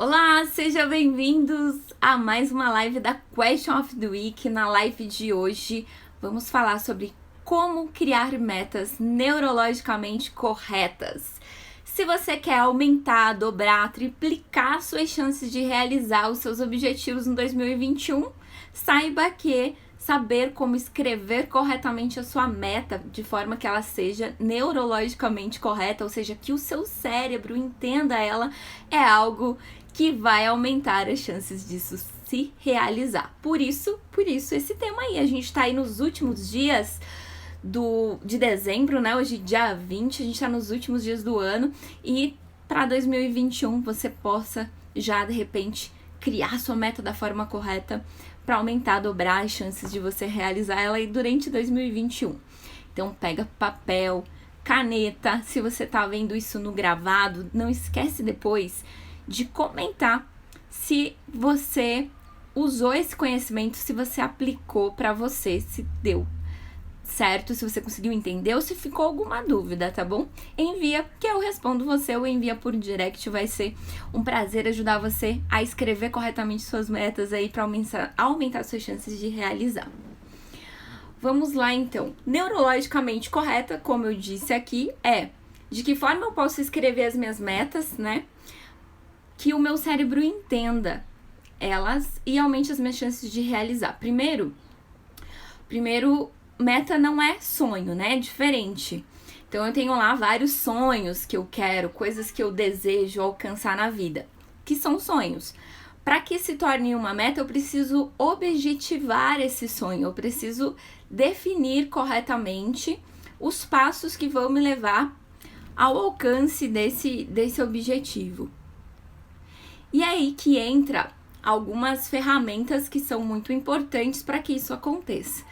Olá, sejam bem-vindos a mais uma live da Question of the Week. Na live de hoje, vamos falar sobre como criar metas neurologicamente corretas. Se você quer aumentar, dobrar, triplicar suas chances de realizar os seus objetivos no 2021, saiba que saber como escrever corretamente a sua meta de forma que ela seja neurologicamente correta, ou seja, que o seu cérebro entenda ela, é algo que vai aumentar as chances disso se realizar. Por isso esse tema aí. A gente tá aí nos últimos dias de dezembro, né? Hoje, dia 20, a gente tá nos últimos dias do ano e para 2021 você possa já, de repente, criar sua meta da forma correta para aumentar, dobrar as chances de você realizar ela aí durante 2021. Então, pega papel, caneta. Se você tá vendo isso no gravado, não esquece depois de comentar se você usou esse conhecimento, se você aplicou para você, se deu certo, se você conseguiu entender ou se ficou alguma dúvida, tá bom? Envia, que eu respondo você, ou envia por direct. Vai ser um prazer ajudar você a escrever corretamente suas metas aí para aumentar suas chances de realizar. Vamos lá então. Neurologicamente correta, como eu disse aqui, é de que forma eu posso escrever as minhas metas, né? Que o meu cérebro entenda elas e aumente as minhas chances de realizar. Primeiro, meta não é sonho, né? É diferente. Então, eu tenho lá vários sonhos que eu quero, coisas que eu desejo alcançar na vida, que são sonhos. Para que se torne uma meta, eu preciso objetivar esse sonho, eu preciso definir corretamente os passos que vão me levar ao alcance desse objetivo. E é aí que entra algumas ferramentas que são muito importantes para que isso aconteça.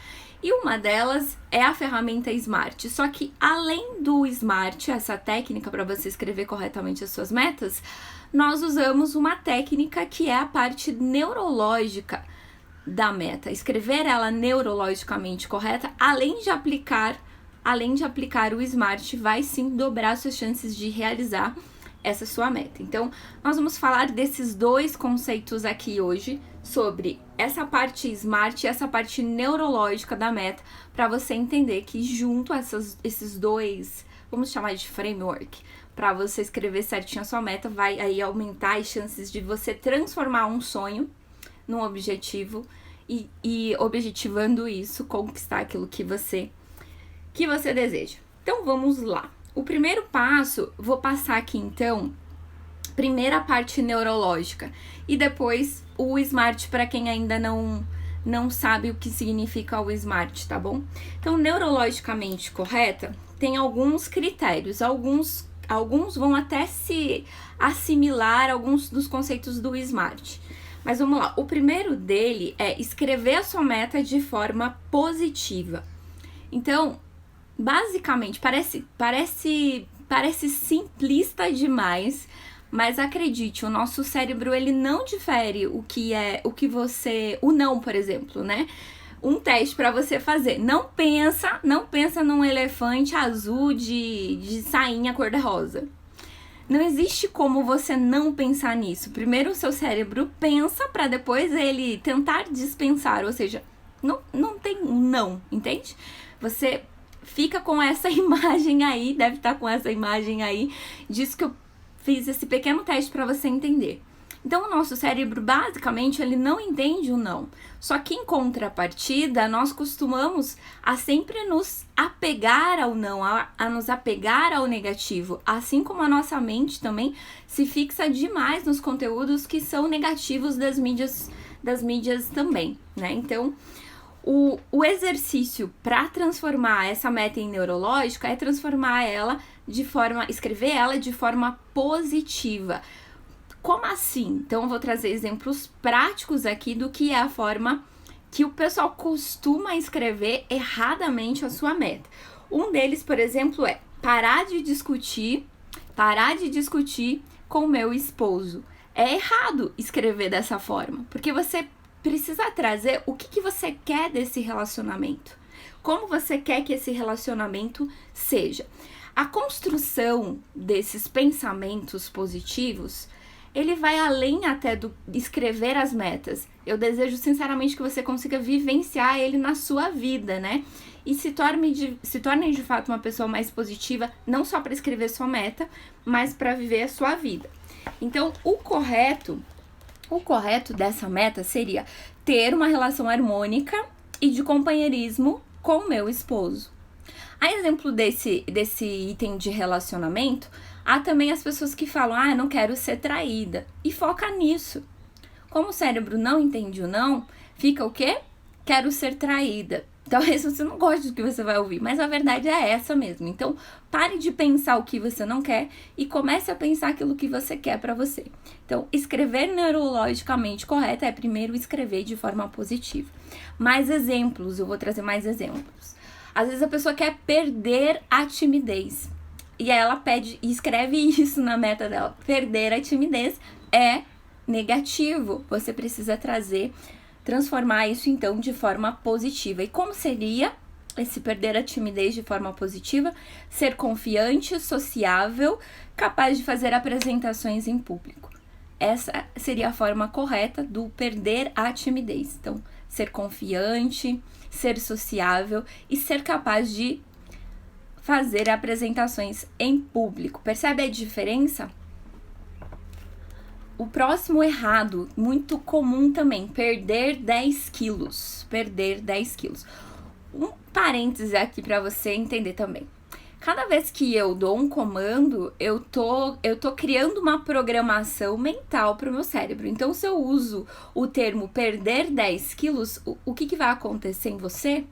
E uma delas é a ferramenta SMART. Só que além do SMART, essa técnica para você escrever corretamente as suas metas, nós usamos uma técnica que é a parte neurológica da meta. Escrever ela neurologicamente correta, além de aplicar o SMART, vai sim dobrar suas chances de realizar essa sua meta. Então, nós vamos falar desses dois conceitos aqui hoje, sobre essa parte SMART e essa parte neurológica da meta, para você entender que junto a esses dois, vamos chamar de framework, para você escrever certinho a sua meta, vai aí aumentar as chances de você transformar um sonho num objetivo e objetivando isso, conquistar aquilo que você deseja. Então, vamos lá. O primeiro passo, vou passar aqui então, primeira parte neurológica e depois o SMART para quem ainda não sabe o que significa o SMART, tá bom? Então, neurologicamente correta tem alguns critérios, alguns vão até se assimilar a alguns dos conceitos do SMART. Mas vamos lá, o primeiro dele é escrever a sua meta de forma positiva. Então, basicamente, parece simplista demais, mas acredite, o nosso cérebro, ele não difere o não, por exemplo, né? Um teste para você fazer. Não pensa num elefante azul de sainha cor-de-rosa. Não existe como você não pensar nisso. Primeiro o seu cérebro pensa para depois ele tentar dispensar, ou seja, não tem um não, entende? Você fica com essa imagem aí, deve estar com essa imagem aí, disso que eu fiz esse pequeno teste para você entender. Então, o nosso cérebro, basicamente, ele não entende o não. Só que, em contrapartida, nós costumamos a sempre nos apegar ao não, a nos apegar ao negativo. Assim como a nossa mente também se fixa demais nos conteúdos que são negativos das mídias também, né? Então, o exercício para transformar essa meta em neurológica é escrever ela de forma positiva. Como assim? Então, eu vou trazer exemplos práticos aqui do que é a forma que o pessoal costuma escrever erradamente a sua meta. Um deles, por exemplo, é parar de discutir com meu esposo. É errado escrever dessa forma, porque você precisa trazer o que você quer desse relacionamento. Como você quer que esse relacionamento seja. A construção desses pensamentos positivos ele vai além até do escrever as metas. Eu desejo sinceramente que você consiga vivenciar ele na sua vida, né? E se torne de fato uma pessoa mais positiva, não só para escrever sua meta, mas para viver a sua vida. Então, o correto dessa meta seria ter uma relação harmônica e de companheirismo com o meu esposo. A exemplo desse item de relacionamento, há também as pessoas que falam, eu não quero ser traída, e foca nisso. Como o cérebro não entende o não, fica o quê? Quero ser traída. Talvez você não goste do que você vai ouvir, mas a verdade é essa mesmo. Então, pare de pensar o que você não quer e comece a pensar aquilo que você quer para você. Então, escrever neurologicamente correto é primeiro escrever de forma positiva. Mais exemplos, eu vou trazer mais exemplos. Às vezes a pessoa quer perder a timidez. E aí ela pede e escreve isso na meta dela. Perder a timidez é negativo. Você precisa transformar isso então de forma positiva. E como seria esse perder a timidez de forma positiva? Ser confiante, sociável, capaz de fazer apresentações em público. Essa seria a forma correta do perder a timidez. Então, ser confiante, ser sociável e ser capaz de fazer apresentações em público. Percebe a diferença? O próximo errado, muito comum também, perder 10 quilos. Perder 10 quilos. Um parêntese aqui para você entender também. Cada vez que eu dou um comando, eu tô criando uma programação mental para o meu cérebro. Então, se eu uso o termo perder 10 quilos, o que vai acontecer em você?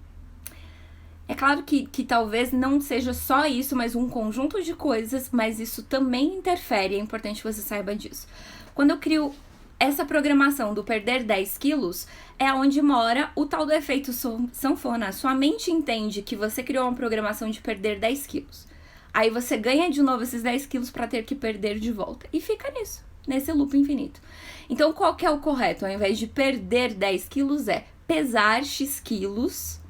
É claro que talvez não seja só isso, mas um conjunto de coisas, mas isso também interfere, é importante que você saiba disso. Quando eu crio essa programação do perder 10 quilos, é onde mora o tal do efeito sanfona. Sua mente entende que você criou uma programação de perder 10 quilos. Aí você ganha de novo esses 10 quilos para ter que perder de volta. E fica nisso, nesse loop infinito. Então, qual que é o correto? Ao invés de perder 10 quilos, é pesar X quilos.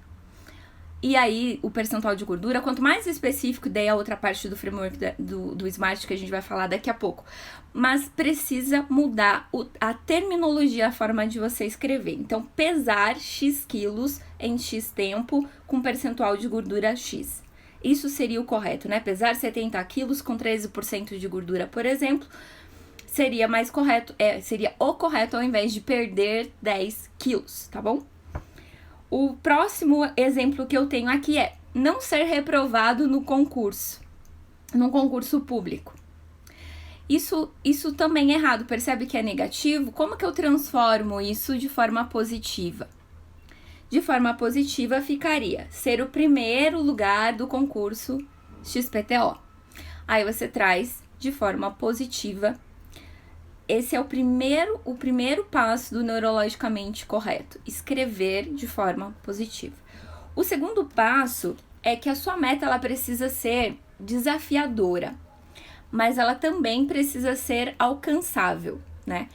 E aí, o percentual de gordura, quanto mais específico, daí a outra parte do framework do SMART que a gente vai falar daqui a pouco. Mas precisa mudar a terminologia, a forma de você escrever. Então, pesar X quilos em X tempo com percentual de gordura X. Isso seria o correto, né? Pesar 70 quilos com 13% de gordura, por exemplo, seria mais correto, seria o correto ao invés de perder 10 quilos, tá bom? O próximo exemplo que eu tenho aqui é não ser reprovado num concurso público. Isso também é errado, percebe que é negativo? Como que eu transformo isso de forma positiva? De forma positiva ficaria ser o primeiro lugar do concurso XPTO. Aí você traz de forma positiva. Esse é o primeiro passo do neurologicamente correto, escrever de forma positiva. O segundo passo é que a sua meta ela precisa ser desafiadora, mas ela também precisa ser alcançável, né?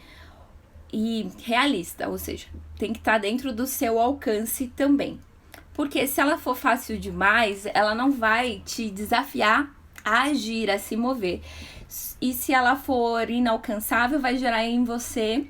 E realista, ou seja, tem que estar dentro do seu alcance também. Porque se ela for fácil demais, ela não vai te desafiar a agir, a se mover. E se ela for inalcançável, vai gerar em você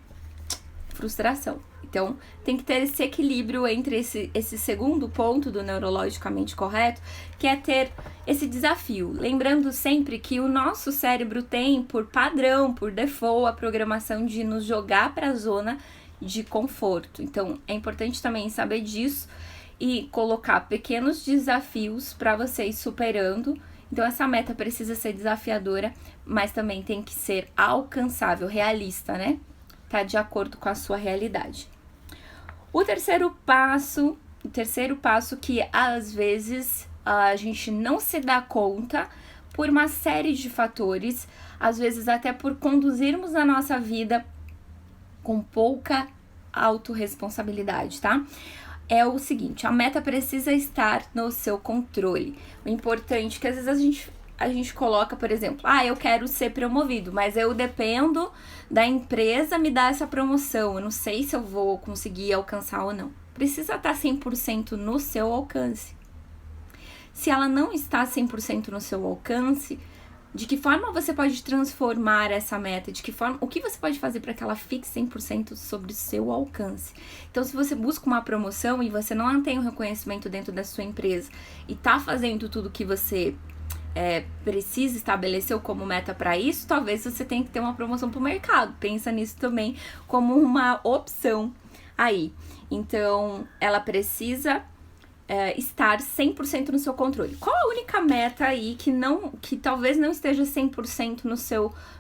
frustração. Então, tem que ter esse equilíbrio entre esse segundo ponto do neurologicamente correto, que é ter esse desafio. Lembrando sempre que o nosso cérebro tem, por padrão, por default, a programação de nos jogar para a zona de conforto. Então, é importante também saber disso e colocar pequenos desafios para você ir superando. Então, essa meta precisa ser desafiadora, mas também tem que ser alcançável, realista, né? Tá de acordo com a sua realidade. O terceiro passo que às vezes a gente não se dá conta por uma série de fatores, às vezes até por conduzirmos a nossa vida com pouca autorresponsabilidade, tá? É o seguinte, a meta precisa estar no seu controle. O importante é que às vezes a gente coloca, por exemplo, eu quero ser promovido, mas eu dependo da empresa me dar essa promoção. Eu não sei se eu vou conseguir alcançar ou não. Precisa estar 100% no seu alcance. Se ela não está 100% no seu alcance, De que forma você pode transformar essa meta? De que forma, o que você pode fazer para que ela fique 100% sobre o seu alcance? Então, se você busca uma promoção e você não tem o reconhecimento dentro da sua empresa e tá fazendo tudo que você precisa estabelecer como meta para isso, talvez você tenha que ter uma promoção para o mercado. Pensa nisso também como uma opção aí. Então, ela precisa estar 100% no seu controle. Qual a única meta aí que talvez não esteja 100%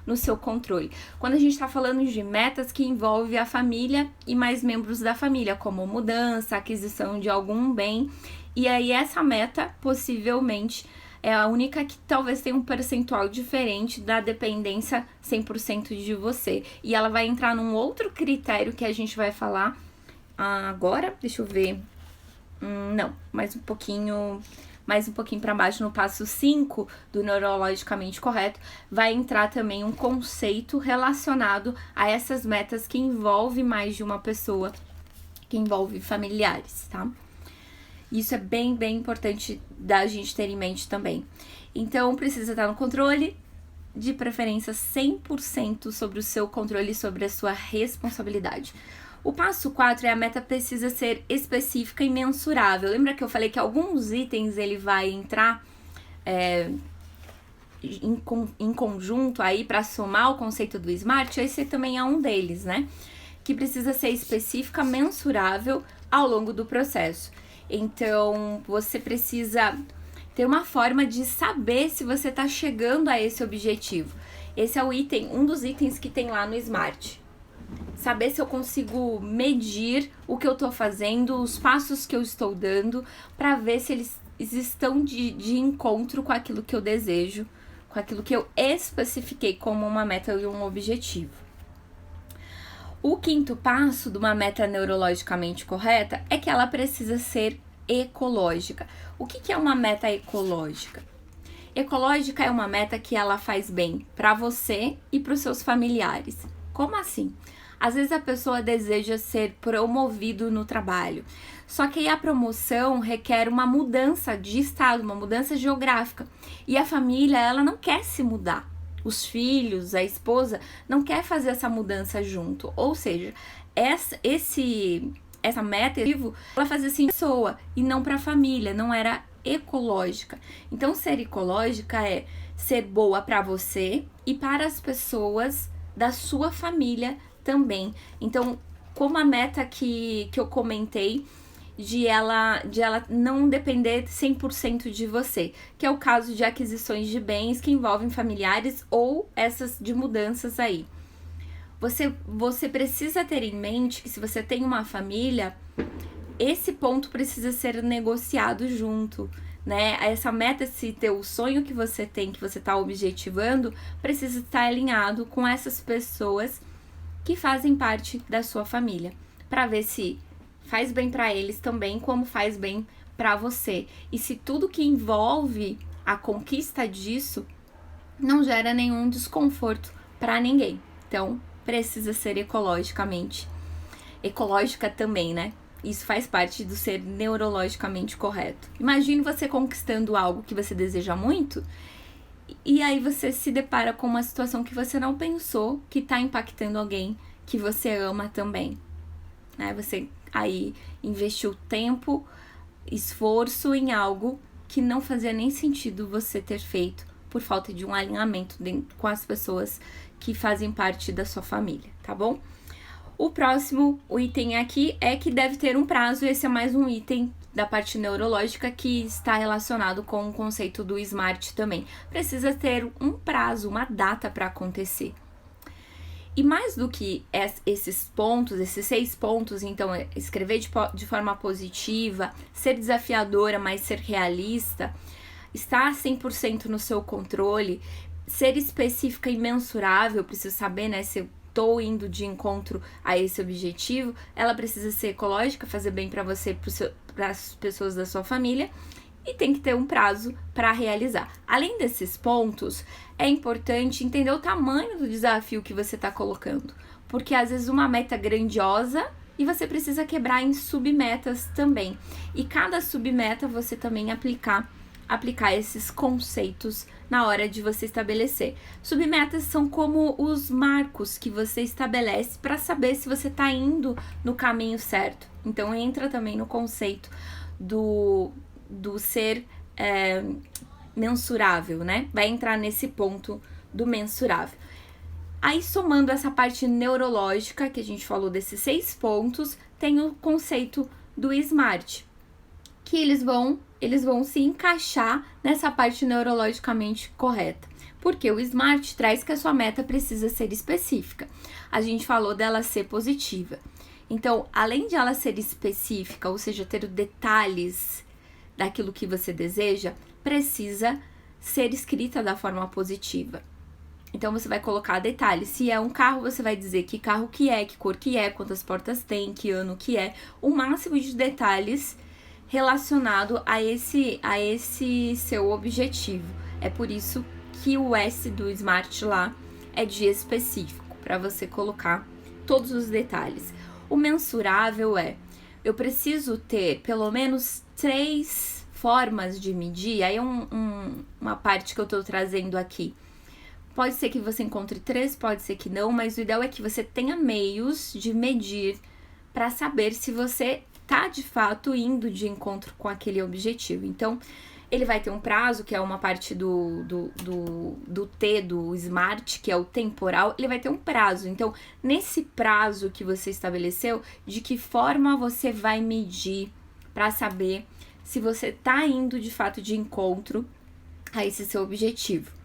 no seu controle? Quando a gente está falando de metas que envolvem a família e mais membros da família, como mudança, aquisição de algum bem, e aí essa meta possivelmente é a única que talvez tenha um percentual diferente da dependência 100% de você. E ela vai entrar num outro critério que a gente vai falar agora. Deixa eu ver. Não, mais um pouquinho para baixo, no passo 5 do neurologicamente correto, vai entrar também um conceito relacionado a essas metas que envolve mais de uma pessoa, que envolve familiares, tá? Isso é bem, bem importante da gente ter em mente também. Então, precisa estar no controle, de preferência 100% sobre o seu controle e sobre a sua responsabilidade. O passo 4 é a meta precisa ser específica e mensurável. Lembra que eu falei que alguns itens ele vai entrar em conjunto aí para somar o conceito do SMART? Esse também é um deles, né? Que precisa ser específica, mensurável ao longo do processo. Então, você precisa ter uma forma de saber se você está chegando a esse objetivo. Esse é um dos itens que tem lá no SMART. Saber se eu consigo medir o que eu tô fazendo, os passos que eu estou dando, para ver se eles estão de encontro com aquilo que eu desejo, com aquilo que eu especifiquei como uma meta e um objetivo. O quinto passo de uma meta neurologicamente correta é que ela precisa ser ecológica. O que é uma meta ecológica? Ecológica é uma meta que ela faz bem para você e para os seus familiares. Como assim? Às vezes a pessoa deseja ser promovido no trabalho, só que aí a promoção requer uma mudança de estado, uma mudança geográfica. E a família, ela não quer se mudar. Os filhos, a esposa, não quer fazer essa mudança junto. Ou seja, essa meta, ela fazia assim pessoa e não para a família, não era ecológica. Então, ser ecológica é ser boa para você e para as pessoas da sua família também. Então, como a meta que eu comentei, de ela não depender 100% de você, que é o caso de aquisições de bens que envolvem familiares ou essas de mudanças aí. Você precisa ter em mente que se você tem uma família, esse ponto precisa ser negociado junto, né? Essa meta, esse teu sonho que você tem, que você está objetivando, precisa estar alinhado com essas pessoas que fazem parte da sua família, para ver se faz bem para eles também, como faz bem para você. E se tudo que envolve a conquista disso não gera nenhum desconforto para ninguém. Então, precisa ser ecológica também, né? Isso faz parte do ser neurologicamente correto. Imagine você conquistando algo que você deseja muito e aí você se depara com uma situação que você não pensou que está impactando alguém que você ama também, né? Você aí investiu tempo, esforço em algo que não fazia nem sentido você ter feito por falta de um alinhamento com as pessoas que fazem parte da sua família, tá bom? O próximo item aqui é que deve ter um prazo. Esse é mais um item da parte neurológica que está relacionado com o conceito do SMART também. Precisa ter um prazo, uma data para acontecer. E mais do que esses pontos, esses 6 pontos, então, escrever de forma positiva, ser desafiadora, mas ser realista, estar 100% no seu controle, ser específica e mensurável, preciso saber, né, se eu estou indo de encontro a esse objetivo, ela precisa ser ecológica, fazer bem para você, para as pessoas da sua família, e tem que ter um prazo para realizar. Além desses pontos, é importante entender o tamanho do desafio que você está colocando, porque às vezes uma meta grandiosa e você precisa quebrar em submetas também, e cada submeta você também aplicar aplicar esses conceitos na hora de você estabelecer. Submetas são como os marcos que você estabelece para saber se você está indo no caminho certo. Então entra também no conceito do ser mensurável, né? Vai entrar nesse ponto do mensurável. Aí, somando essa parte neurológica, que a gente falou desses 6 pontos, tem o conceito do SMART, que eles vão se encaixar nessa parte neurologicamente correta. Porque o SMART traz que a sua meta precisa ser específica. A gente falou dela ser positiva. Então, além de ela ser específica, ou seja, ter detalhes daquilo que você deseja, precisa ser escrita da forma positiva. Então, você vai colocar detalhes. Se é um carro, você vai dizer que carro que é, que cor que é, quantas portas tem, que ano que é. O máximo de detalhes relacionado a esse seu objetivo. É por isso que o S do SMART lá é de específico, para você colocar todos os detalhes. O mensurável eu preciso ter pelo menos 3 formas de medir. Aí é uma parte que eu tô trazendo aqui. Pode ser que você encontre 3, pode ser que não, mas o ideal é que você tenha meios de medir para saber se você tá de fato indo de encontro com aquele objetivo. Então, ele vai ter um prazo, que é uma parte do T, do SMART, que é o temporal, ele vai ter um prazo. Então, nesse prazo que você estabeleceu, de que forma você vai medir para saber se você tá indo de fato de encontro a esse seu objetivo.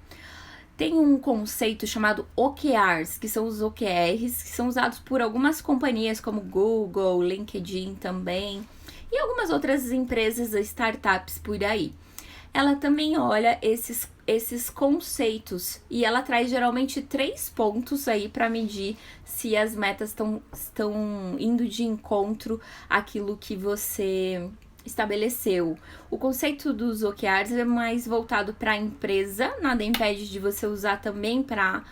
Tem um conceito chamado OKRs, que são os OKRs, que são usados por algumas companhias como Google, LinkedIn também, e algumas outras empresas, startups por aí. Ela também olha esses conceitos e ela traz geralmente 3 pontos aí para medir se as metas estão indo de encontro àquilo que você estabeleceu. O conceito dos OKRs é mais voltado para a empresa, nada impede de você usar também para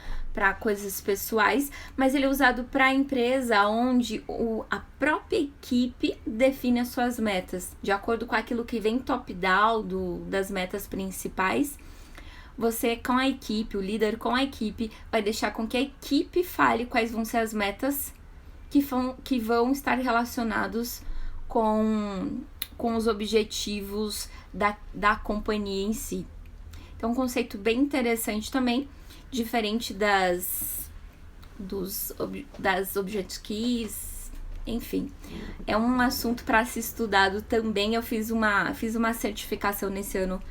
coisas pessoais, mas ele é usado para a empresa, onde a própria equipe define as suas metas, de acordo com aquilo que vem top-down das metas principais. Você com a equipe, o líder com a equipe, vai deixar com que a equipe fale quais vão ser as metas que vão estar relacionados com os objetivos da companhia em si. Então, um conceito bem interessante também, diferente das Object Keys, enfim. É um assunto para ser estudado também. Eu fiz uma certificação nesse ano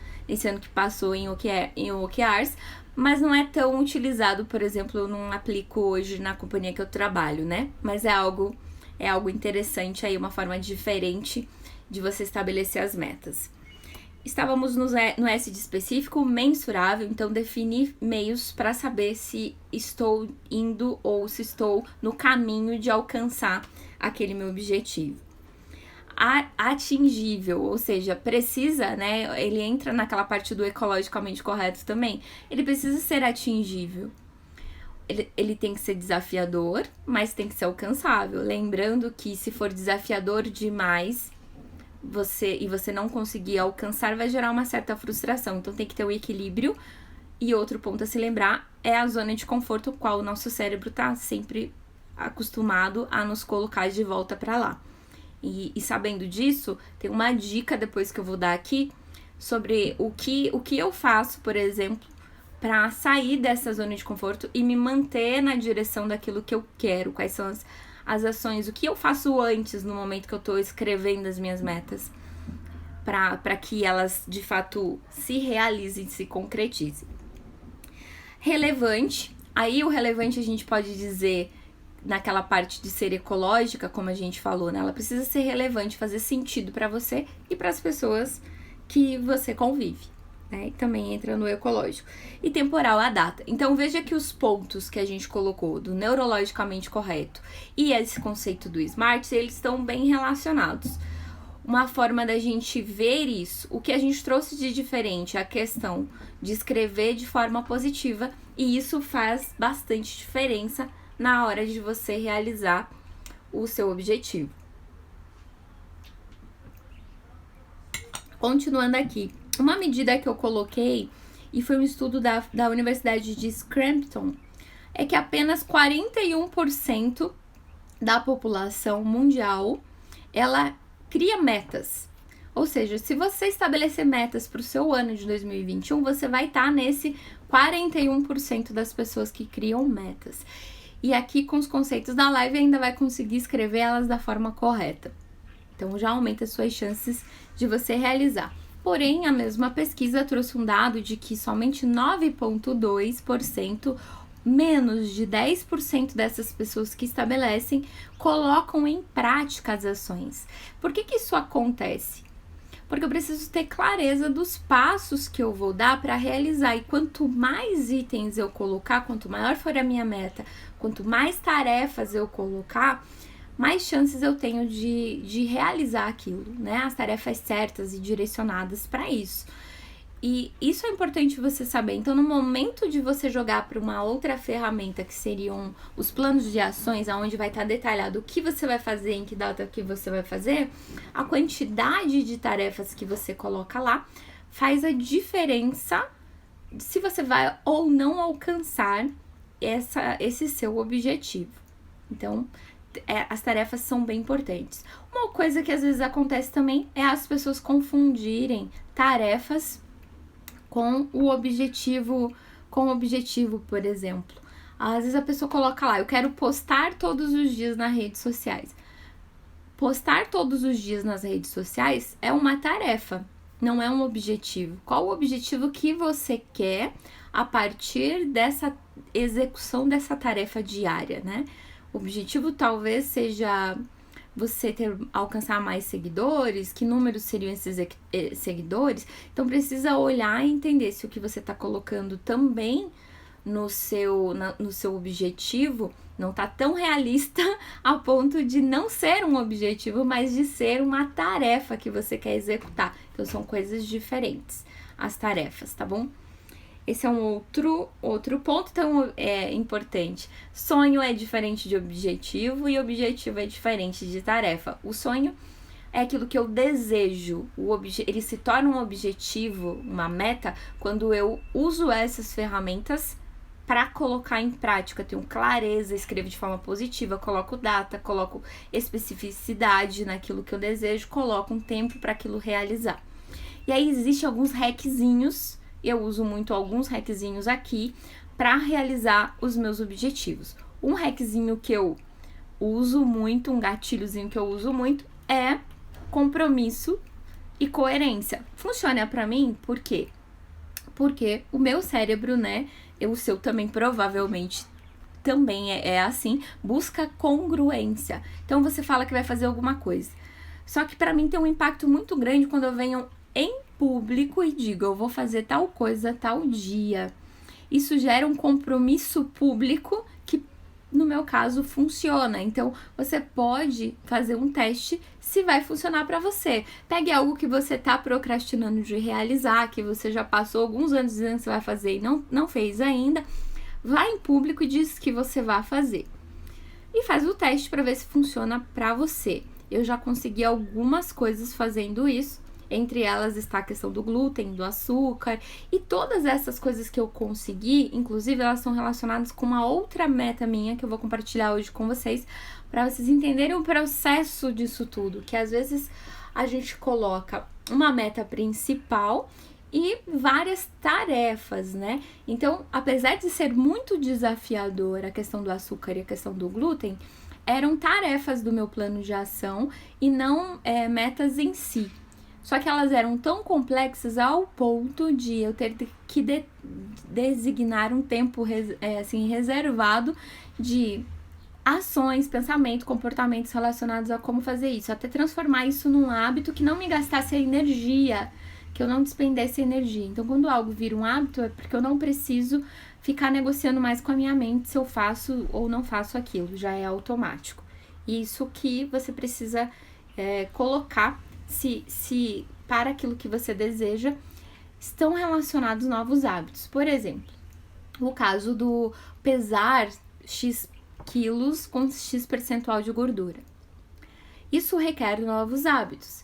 que passou em OKRs, mas não é tão utilizado, por exemplo, eu não aplico hoje na companhia que eu trabalho, né? Mas é algo interessante aí, uma forma diferente de você estabelecer as metas. Estávamos no S de específico, mensurável, então definir meios para saber se estou indo ou se estou no caminho de alcançar aquele meu objetivo. Atingível, ou seja, precisa, né? Ele entra naquela parte do ecologicamente correto também. Ele precisa ser atingível. Ele tem que ser desafiador, mas tem que ser alcançável. Lembrando que se for desafiador demais, você não conseguir alcançar, vai gerar uma certa frustração. Então tem que ter o equilíbrio. E outro ponto a se lembrar é a zona de conforto, qual o nosso cérebro está sempre acostumado a nos colocar de volta para lá. E sabendo disso, tem uma dica depois que eu vou dar aqui sobre o que eu faço, por exemplo, para sair dessa zona de conforto e me manter na direção daquilo que eu quero. Quais são as ações, o que eu faço antes, no momento que eu tô escrevendo as minhas metas, para que elas, de fato, se realizem, se concretizem. Relevante. Aí, o relevante a gente pode dizer, naquela parte de ser ecológica, como a gente falou, né? Ela precisa ser relevante, fazer sentido para você e para as pessoas que você convive, né? E também entra no ecológico. E temporal, a data. Então, veja que os pontos que a gente colocou do neurologicamente correto e esse conceito do SMART, eles estão bem relacionados. Uma forma da gente ver isso, o que a gente trouxe de diferente é a questão de escrever de forma positiva, e isso faz bastante diferença na hora de você realizar o seu objetivo. Continuando aqui, Uma medida que eu coloquei, e foi um estudo da Universidade de Scranton, é que apenas 41% da população mundial, ela cria metas. Ou seja, se você estabelecer metas para o seu ano de 2021, você vai estar nesse 41% das pessoas que criam metas. E aqui, com os conceitos da live, ainda vai conseguir escrever elas da forma correta. Então, já aumenta as suas chances de você realizar. Porém, a mesma pesquisa trouxe um dado de que somente 9,2%, menos de 10% dessas pessoas que estabelecem, colocam em prática as ações. Por que isso acontece? Porque eu preciso ter clareza dos passos que eu vou dar para realizar. E quanto mais itens eu colocar, quanto maior for a minha meta, quanto mais tarefas eu colocar, mais chances eu tenho de realizar aquilo, né? As tarefas certas e direcionadas para isso. E isso é importante você saber. Então, no momento de você jogar para uma outra ferramenta, que seriam os planos de ações, onde vai estar detalhado o que você vai fazer, em que data que você vai fazer, a quantidade de tarefas que você coloca lá faz a diferença se você vai ou não alcançar esse seu objetivo. Então, as tarefas são bem importantes. Uma coisa que às vezes acontece também é as pessoas confundirem tarefas com o objetivo, por exemplo. Às vezes a pessoa coloca lá, eu quero postar todos os dias nas redes sociais. Postar todos os dias nas redes sociais é uma tarefa, não é um objetivo. Qual o objetivo que você quer a partir dessa execução dessa tarefa diária, né? O objetivo talvez seja você alcançar mais seguidores, que números seriam esses seguidores. Então, precisa olhar e entender se o que você está colocando também no seu objetivo não está tão realista a ponto de não ser um objetivo, mas de ser uma tarefa que você quer executar. Então, são coisas diferentes, as tarefas, tá bom? Esse é um outro ponto, então é importante. Sonho é diferente de objetivo e objetivo é diferente de tarefa. O sonho é aquilo que eu desejo, ele se torna um objetivo, uma meta, quando eu uso essas ferramentas para colocar em prática. Tenho clareza, escrevo de forma positiva, coloco data, coloco especificidade naquilo que eu desejo, coloco um tempo para aquilo realizar. E aí existem alguns hackzinhos. Eu uso muito alguns hackzinhos aqui para realizar os meus objetivos. Um hackzinho que eu uso muito, um gatilhozinho que eu uso muito é compromisso e coerência. Funciona para mim por quê? Porque o meu cérebro, né, o seu também provavelmente também é assim, busca congruência. Então você fala que vai fazer alguma coisa. Só que para mim tem um impacto muito grande quando eu venho em público e digo, eu vou fazer tal coisa tal dia. Isso gera um compromisso público que, no meu caso, funciona. Então, você pode fazer um teste se vai funcionar para você. Pegue algo que você tá procrastinando de realizar, que você já passou alguns anos dizendo que você vai fazer e não fez ainda. Vá em público e diz que você vai fazer. E faz o teste para ver se funciona para você. Eu já consegui algumas coisas fazendo isso. Entre elas está a questão do glúten, do açúcar e todas essas coisas que eu consegui, inclusive elas são relacionadas com uma outra meta minha que eu vou compartilhar hoje com vocês, para vocês entenderem o processo disso tudo, que às vezes a gente coloca uma meta principal e várias tarefas, né? Então, apesar de ser muito desafiador a questão do açúcar e a questão do glúten, eram tarefas do meu plano de ação e não metas em si. Só que elas eram tão complexas ao ponto de eu ter que designar um tempo reservado de ações, pensamento, comportamentos relacionados a como fazer isso, até transformar isso num hábito que não me gastasse energia, que eu não despendesse energia. Então, quando algo vira um hábito, é porque eu não preciso ficar negociando mais com a minha mente se eu faço ou não faço aquilo, já é automático. Isso que você precisa colocar se para aquilo que você deseja estão relacionados novos hábitos. Por exemplo, o caso do pesar X quilos com X percentual de gordura. Isso requer novos hábitos.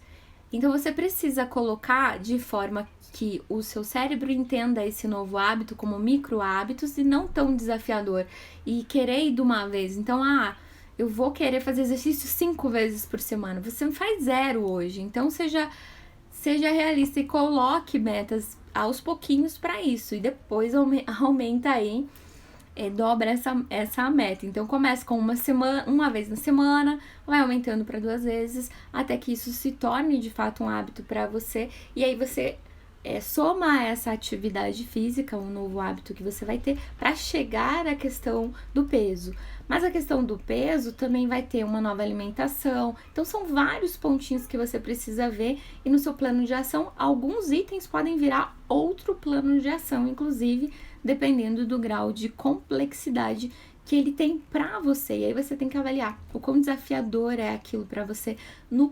Então você precisa colocar de forma que o seu cérebro entenda esse novo hábito como micro hábitos e não tão desafiador. E querer ir de uma vez. Então, eu vou querer fazer exercício 5 vezes por semana. Você faz 0 hoje. Então, seja realista e coloque metas aos pouquinhos para isso. E depois aumenta aí, dobra essa meta. Então, começa com uma vez na semana, vai aumentando para 2 vezes, até que isso se torne de fato um hábito para você. E aí você soma essa atividade física, um novo hábito que você vai ter, para chegar à questão do peso. Mas a questão do peso também vai ter uma nova alimentação. Então, são vários pontinhos que você precisa ver. E no seu plano de ação, alguns itens podem virar outro plano de ação, inclusive, dependendo do grau de complexidade que ele tem pra você. E aí você tem que avaliar o quão desafiador é aquilo pra você no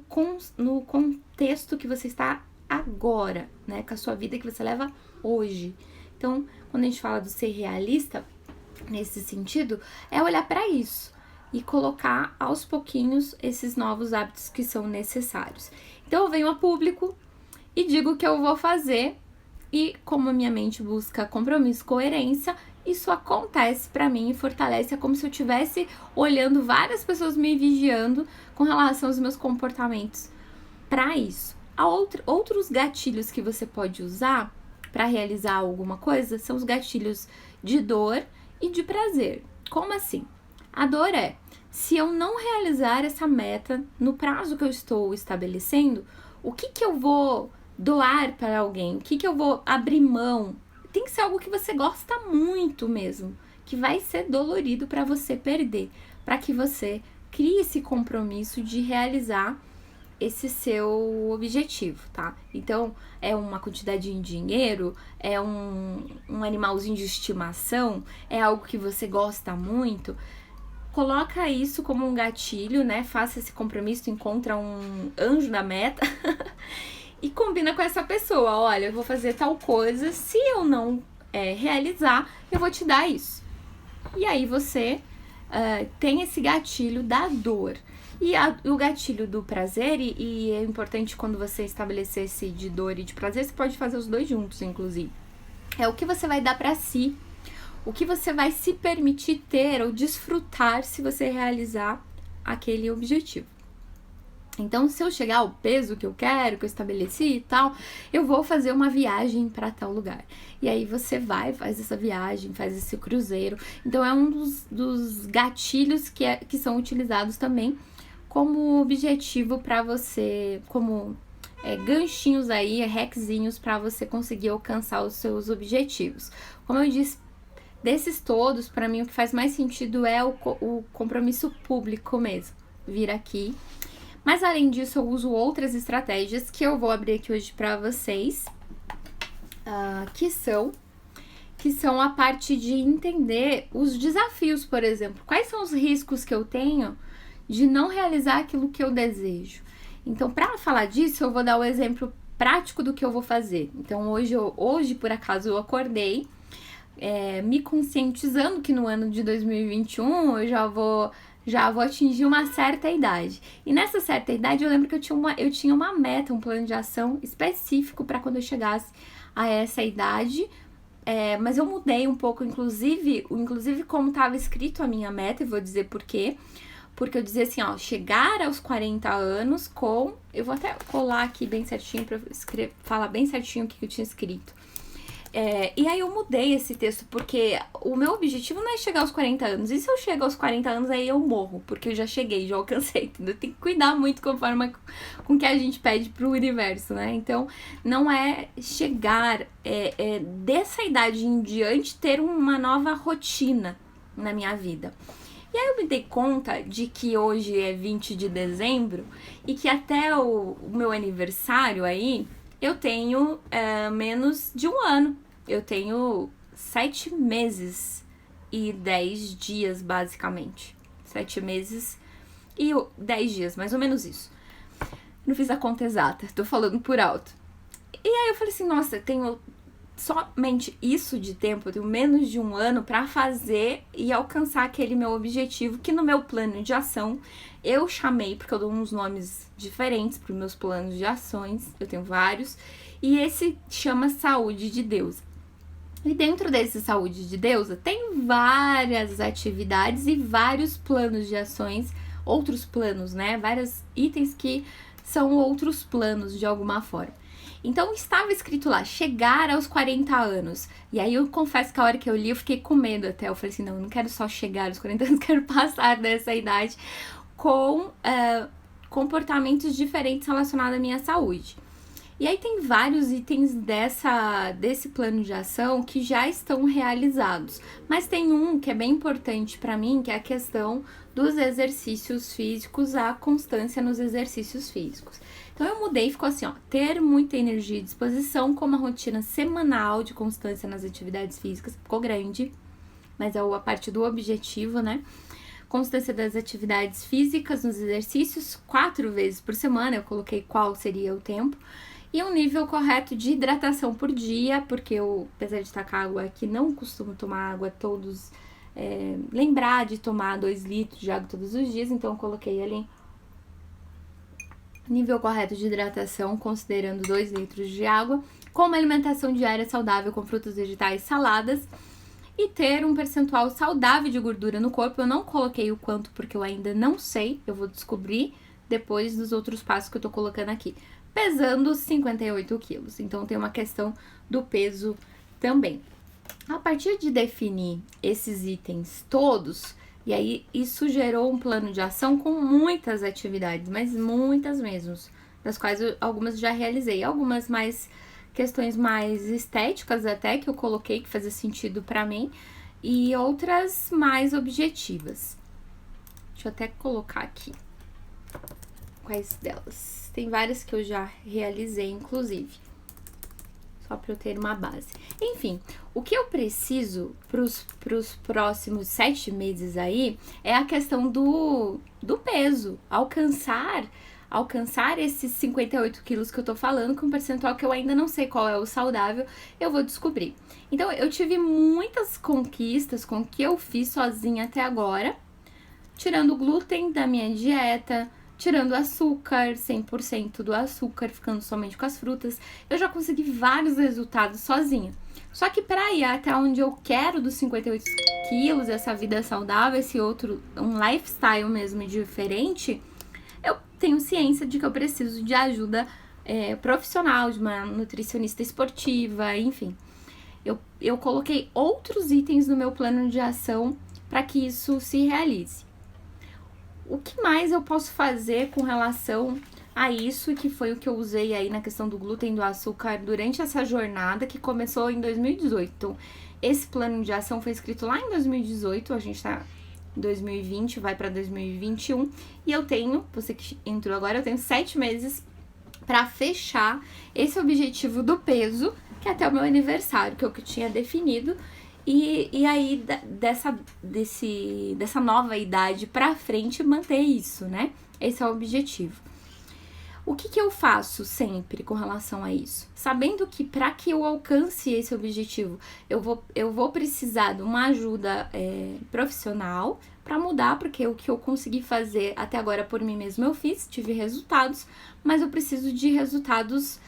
contexto que você está agora, né? Com a sua vida que você leva hoje. Então, quando a gente fala do ser realista, nesse sentido, é olhar para isso e colocar aos pouquinhos esses novos hábitos que são necessários. Então, eu venho a público e digo o que eu vou fazer, e como a minha mente busca compromisso, coerência, isso acontece para mim e fortalece. É como se eu estivesse olhando várias pessoas me vigiando com relação aos meus comportamentos para isso. Outros gatilhos que você pode usar para realizar alguma coisa são os gatilhos de dor e de prazer. Como assim? A dor é, se eu não realizar essa meta no prazo que eu estou estabelecendo, o que eu vou doar para alguém? O que eu vou abrir mão? Tem que ser algo que você gosta muito mesmo, que vai ser dolorido para você perder, para que você crie esse compromisso de realizar esse seu objetivo, tá? Então, é uma quantidade em dinheiro, é um animalzinho de estimação, é algo que você gosta muito. Coloca isso como um gatilho, né? Faça esse compromisso, encontra um anjo na meta e combina com essa pessoa. Olha, eu vou fazer tal coisa, se eu não realizar, eu vou te dar isso. E aí você tem esse gatilho da dor. E o gatilho do prazer, e é importante quando você estabelecer esse de dor e de prazer, você pode fazer os dois juntos, inclusive. É o que você vai dar pra si, o que você vai se permitir ter ou desfrutar se você realizar aquele objetivo. Então, se eu chegar ao peso que eu quero, que eu estabeleci e tal, eu vou fazer uma viagem para tal lugar. E aí você faz essa viagem, faz esse cruzeiro. Então, é um dos gatilhos que são utilizados também como objetivo para você, como ganchinhos aí, hackzinhos para você conseguir alcançar os seus objetivos. Como eu disse, desses todos, para mim o que faz mais sentido é o compromisso público mesmo, vir aqui. Mas além disso, eu uso outras estratégias que eu vou abrir aqui hoje para vocês, que são a parte de entender os desafios, por exemplo. Quais são os riscos que eu tenho de não realizar aquilo que eu desejo? Então, para falar disso, eu vou dar o exemplo prático do que eu vou fazer. Então, hoje por acaso, eu acordei me conscientizando que no ano de 2021 eu já vou atingir uma certa idade. E nessa certa idade eu lembro que eu tinha uma meta, um plano de ação específico para quando eu chegasse a essa idade. Mas eu mudei um pouco, inclusive como estava escrito a minha meta, e vou dizer por quê. Porque eu dizia assim, chegar aos 40 anos com... Eu vou até colar aqui bem certinho para falar bem certinho o que eu tinha escrito. E aí eu mudei esse texto, porque o meu objetivo não é chegar aos 40 anos. E se eu chego aos 40 anos, aí eu morro, porque eu já cheguei, já alcancei. Entendeu? Tem que cuidar muito com a forma com que a gente pede pro universo, né? Então, não é chegar dessa idade em diante ter uma nova rotina na minha vida. E aí eu me dei conta de que hoje é 20 de dezembro e que até o meu aniversário aí, eu tenho menos de um ano. Eu tenho 7 meses e 10 dias, basicamente. 7 meses e 10 dias, mais ou menos isso. Não fiz a conta exata, tô falando por alto. E aí eu falei assim, nossa, eu tenho somente isso de tempo, eu tenho menos de um ano para fazer e alcançar aquele meu objetivo, que no meu plano de ação eu chamei, porque eu dou uns nomes diferentes para os meus planos de ações, eu tenho vários, e esse chama Saúde de Deusa. E dentro desse Saúde de Deusa tem várias atividades e vários planos de ações, outros planos, né? Vários itens que são outros planos de alguma forma. Então estava escrito lá, chegar aos 40 anos. E aí eu confesso que a hora que eu li eu fiquei com medo até. Eu falei assim, não, eu não quero só chegar aos 40 anos, quero passar dessa idade com comportamentos diferentes relacionados à minha saúde. E aí tem vários itens desse plano de ação que já estão realizados. Mas tem um que é bem importante para mim, que é a questão dos exercícios físicos, a constância nos exercícios físicos. Então eu mudei, ficou assim, ó, ter muita energia e disposição com uma rotina semanal de constância nas atividades físicas, ficou grande, mas é a parte do objetivo, né? Constância das atividades físicas nos exercícios, 4 vezes por semana, eu coloquei qual seria o tempo, e um nível correto de hidratação por dia, porque eu, apesar de estar com água aqui, não costumo tomar água todos, lembrar de tomar 2 litros de água todos os dias, então eu coloquei ali nível correto de hidratação, considerando 2 litros de água, com uma alimentação diária saudável com frutas, vegetais, saladas, e ter um percentual saudável de gordura no corpo. Eu não coloquei o quanto porque eu ainda não sei, eu vou descobrir depois dos outros passos que eu tô colocando aqui. Pesando 58 quilos, então tem uma questão do peso também. A partir de definir esses itens todos, e aí isso gerou um plano de ação com muitas atividades, mas muitas mesmo, das quais algumas já realizei, algumas mais questões mais estéticas até que eu coloquei que fazia sentido pra mim, e outras mais objetivas. Deixa eu até colocar aqui quais delas. Tem várias que eu já realizei, inclusive, só para eu ter uma base. Enfim, o que eu preciso pros próximos 7 meses aí é a questão do peso, alcançar esses 58 quilos que eu tô falando, com um percentual que eu ainda não sei qual é o saudável, eu vou descobrir. Então, eu tive muitas conquistas com o que eu fiz sozinha até agora, tirando o glúten da minha dieta, tirando o açúcar, 100% do açúcar, ficando somente com as frutas. Eu já consegui vários resultados sozinha. Só que para ir até onde eu quero dos 58 quilos, essa vida saudável, esse outro, um lifestyle mesmo diferente, eu tenho ciência de que eu preciso de ajuda profissional, de uma nutricionista esportiva, enfim. Eu coloquei outros itens no meu plano de ação para que isso se realize. O que mais eu posso fazer com relação a isso, que foi o que eu usei aí na questão do glúten e do açúcar durante essa jornada que começou em 2018. Então, esse plano de ação foi escrito lá em 2018, a gente tá em 2020, vai para 2021, e eu tenho, você que entrou agora, eu tenho 7 meses para fechar esse objetivo do peso, que é até o meu aniversário, que é o que eu tinha definido. E aí, dessa nova idade pra frente, manter isso, né? Esse é o objetivo. O que eu faço sempre com relação a isso? Sabendo que para que eu alcance esse objetivo, eu vou precisar de uma ajuda profissional para mudar, porque o que eu consegui fazer até agora por mim mesma eu fiz, tive resultados, mas eu preciso de resultados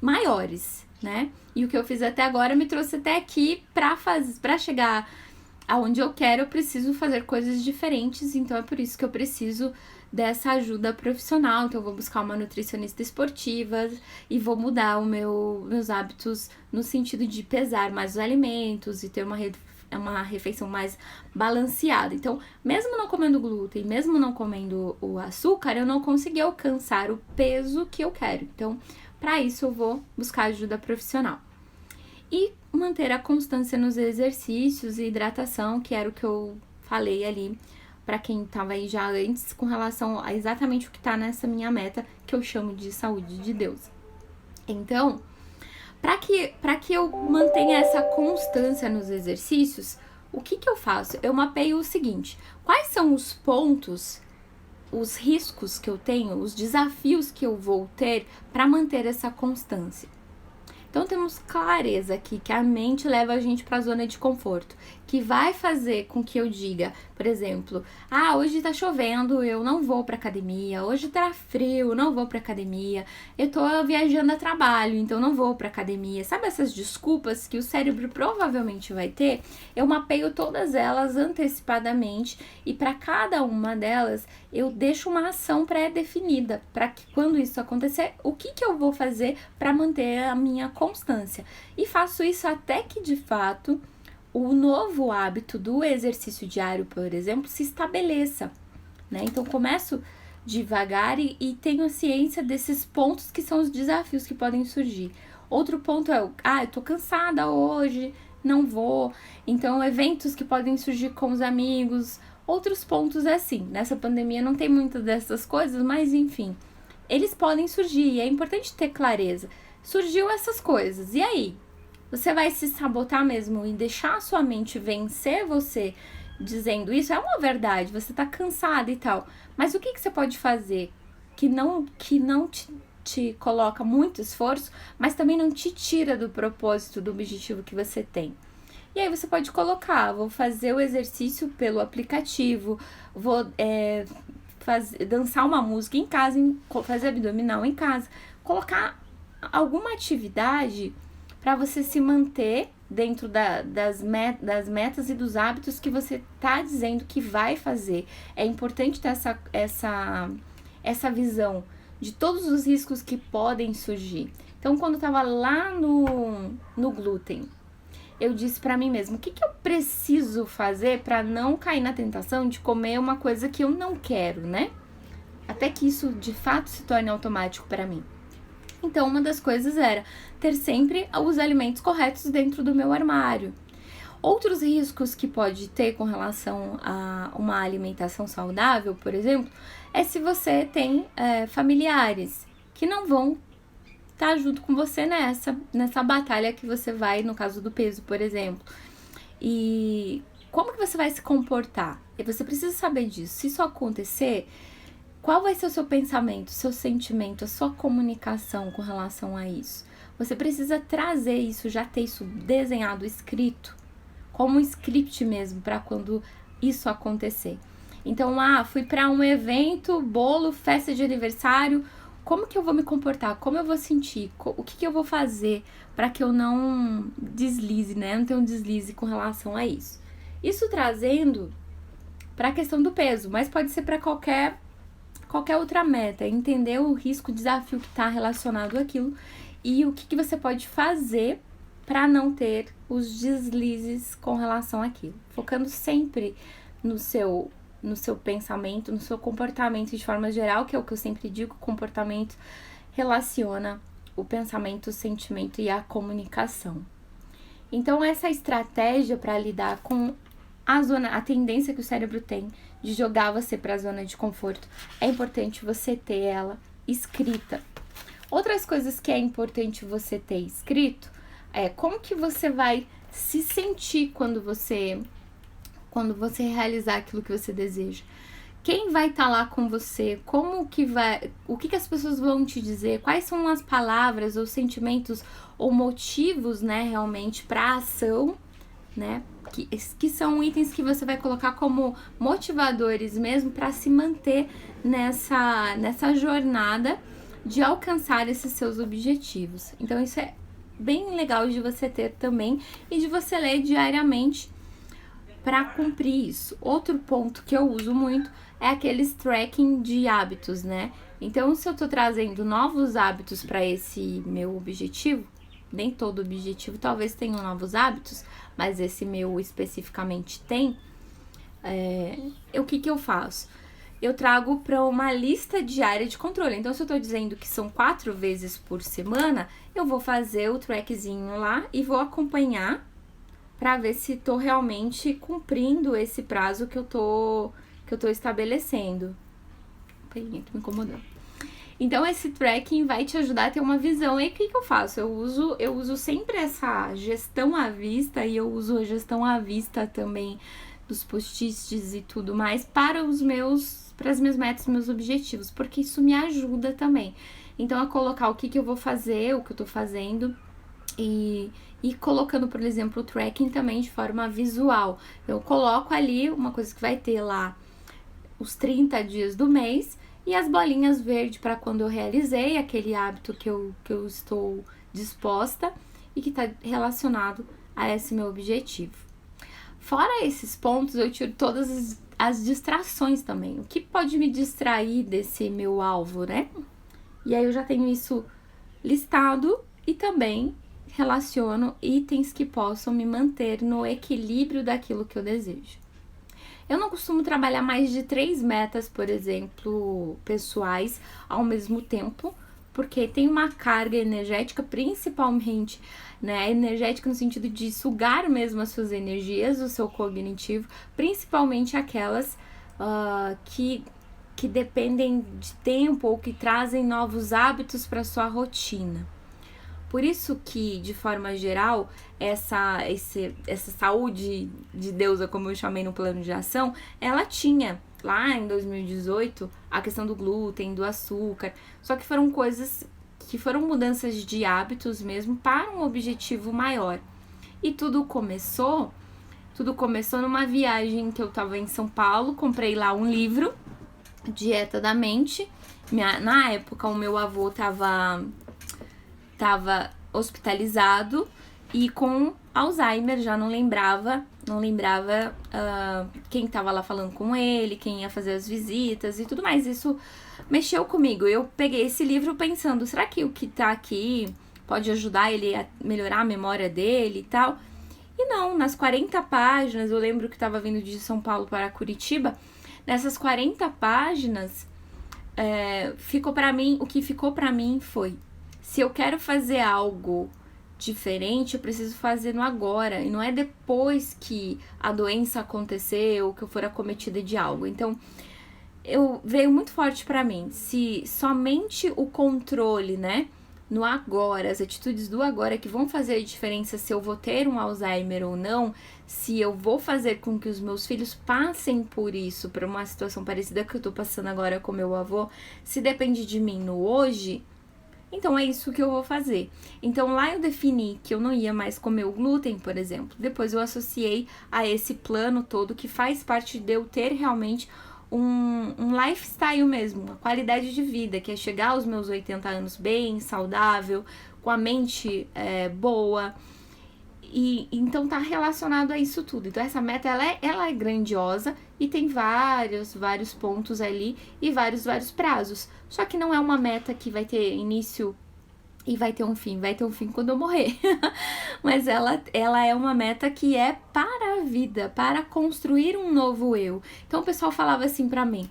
maiores, né? E o que eu fiz até agora me trouxe até aqui para chegar aonde eu quero, eu preciso fazer coisas diferentes, então é por isso que eu preciso dessa ajuda profissional. Então eu vou buscar uma nutricionista esportiva e vou mudar meus hábitos no sentido de pesar mais os alimentos e ter uma refeição mais balanceada. Então, mesmo não comendo glúten, mesmo não comendo o açúcar, eu não consegui alcançar o peso que eu quero. Então, para isso, eu vou buscar ajuda profissional. E manter a constância nos exercícios e hidratação, que era o que eu falei ali para quem estava aí já antes, com relação a exatamente o que está nessa minha meta, que eu chamo de saúde de Deus. Então, para que eu mantenha essa constância nos exercícios, o que eu faço? Eu mapeio o seguinte: quais são os pontos, os riscos que eu tenho, os desafios que eu vou ter para manter essa constância? Então temos clareza aqui que a mente leva a gente para a zona de conforto, que vai fazer com que eu diga, por exemplo, hoje tá chovendo, eu não vou para academia, hoje tá frio, eu não vou para academia, eu tô viajando a trabalho, então não vou para academia. Sabe essas desculpas que o cérebro provavelmente vai ter? Eu mapeio todas elas antecipadamente e para cada uma delas eu deixo uma ação pré-definida, para que quando isso acontecer, o que eu vou fazer para manter a minha constância. E faço isso até que, de fato, o novo hábito do exercício diário, por exemplo, se estabeleça, né? Então, começo devagar e tenho ciência desses pontos que são os desafios que podem surgir. Outro ponto é, eu tô cansada hoje, não vou. Então, eventos que podem surgir com os amigos. Outros pontos é assim, nessa pandemia não tem muitas dessas coisas, mas enfim, eles podem surgir e é importante ter clareza. Surgiu essas coisas, e aí? Você vai se sabotar mesmo e deixar a sua mente vencer você dizendo isso? É uma verdade, você tá cansada e tal, mas o que você pode fazer que não te coloca muito esforço, mas também não te tira do propósito, do objetivo que você tem? E aí você pode colocar, vou fazer o exercício pelo aplicativo, vou dançar uma música em casa, fazer abdominal em casa, colocar alguma atividade para você se manter dentro das metas e dos hábitos que você está dizendo que vai fazer. É importante ter essa visão de todos os riscos que podem surgir. Então, quando eu estava lá no glúten, eu disse pra mim mesma, o que eu preciso fazer pra não cair na tentação de comer uma coisa que eu não quero, né? Até que isso de fato se torne automático pra mim. Então, uma das coisas era ter sempre os alimentos corretos dentro do meu armário. Outros riscos que pode ter com relação a uma alimentação saudável, por exemplo, é se você tem familiares que não vão tá junto com você nessa batalha que você vai, no caso do peso, por exemplo. E como que você vai se comportar? E você precisa saber disso. Se isso acontecer, qual vai ser o seu pensamento, o seu sentimento, a sua comunicação com relação a isso? Você precisa trazer isso, já ter isso desenhado, escrito, como um script mesmo, para quando isso acontecer. Então, fui para um evento, bolo, festa de aniversário. Como que eu vou me comportar? Como eu vou sentir? O que eu vou fazer para que eu não deslize, né? Não tenha um deslize com relação a isso. Isso trazendo para a questão do peso, mas pode ser para qualquer outra meta. Entender o risco, o desafio que está relacionado àquilo e o que você pode fazer para não ter os deslizes com relação àquilo. Focando sempre no seu pensamento, no seu comportamento de forma geral, que é o que eu sempre digo, o comportamento relaciona o pensamento, o sentimento e a comunicação. Então, essa estratégia para lidar com a tendência que o cérebro tem de jogar você para a zona de conforto, é importante você ter ela escrita. Outras coisas que é importante você ter escrito é como que você vai se sentir quando você realizar aquilo que você deseja. Quem vai estar lá com você? O que as pessoas vão te dizer? Quais são as palavras ou sentimentos ou motivos, né, realmente para a ação, né? Que são itens que você vai colocar como motivadores mesmo para se manter nessa jornada de alcançar esses seus objetivos. Então isso é bem legal de você ter também e de você ler diariamente para cumprir isso. Outro ponto que eu uso muito é aqueles tracking de hábitos, né? Então, se eu tô trazendo novos hábitos para esse meu objetivo, nem todo objetivo talvez tenha novos hábitos, mas esse meu especificamente tem, o que eu faço? Eu trago para uma lista diária de controle. Então, se eu tô dizendo que são 4 vezes por semana, eu vou fazer o trackzinho lá e vou acompanhar para ver se tô realmente cumprindo esse prazo que eu tô estabelecendo. Tô me incomodando. Então, esse tracking vai te ajudar a ter uma visão. E o que eu faço? Eu uso sempre essa gestão à vista e eu uso a gestão à vista também dos post-its e tudo mais para as minhas metas, meus objetivos, porque isso me ajuda também. Então, a colocar o que eu vou fazer, o que eu tô fazendo e colocando, por exemplo, o tracking também de forma visual. Eu coloco ali uma coisa que vai ter lá os 30 dias do mês e as bolinhas verdes para quando eu realizei aquele hábito que eu estou disposta e que está relacionado a esse meu objetivo. Fora esses pontos, eu tiro todas as distrações também. O que pode me distrair desse meu alvo, né? E aí eu já tenho isso listado e também relaciono itens que possam me manter no equilíbrio daquilo que eu desejo. Eu não costumo trabalhar mais de 3 metas, por exemplo, pessoais ao mesmo tempo, porque tem uma carga energética, principalmente, né, energética no sentido de sugar mesmo as suas energias, o seu cognitivo, principalmente aquelas que dependem de tempo ou que trazem novos hábitos para sua rotina. Por isso que, de forma geral, essa saúde de deusa, como eu chamei no plano de ação, ela tinha lá em 2018 a questão do glúten, do açúcar, só que foram coisas que foram mudanças de hábitos mesmo para um objetivo maior. E tudo começou numa viagem que eu estava em São Paulo, comprei lá um livro, Dieta da Mente. Na época o meu avô estava hospitalizado e com Alzheimer, já não lembrava quem estava lá falando com ele, quem ia fazer as visitas e tudo mais. Isso mexeu comigo. Eu peguei esse livro pensando, será que o que tá aqui pode ajudar ele a melhorar a memória dele e tal? E não, nas 40 páginas, eu lembro que estava vindo de São Paulo para Curitiba, nessas 40 páginas, o que ficou para mim foi: se eu quero fazer algo diferente, eu preciso fazer no agora, e não é depois que a doença acontecer ou que eu for acometida de algo. Então, veio muito forte pra mim, se somente o controle, né, no agora, as atitudes do agora que vão fazer a diferença se eu vou ter um Alzheimer ou não, se eu vou fazer com que os meus filhos passem por isso, por uma situação parecida que eu tô passando agora com meu avô, se depende de mim no hoje, então é isso que eu vou fazer. Então lá eu defini que eu não ia mais comer o glúten, por exemplo. Depois eu associei a esse plano todo que faz parte de eu ter realmente um lifestyle mesmo, uma qualidade de vida, que é chegar aos meus 80 anos bem, saudável, com a mente boa. E então tá relacionado a isso tudo. Então essa meta ela é grandiosa e tem vários pontos ali e vários prazos. Só que não é uma meta que vai ter início e vai ter um fim quando eu morrer. Mas ela é uma meta que é para a vida, para construir um novo eu. Então o pessoal falava assim pra mim: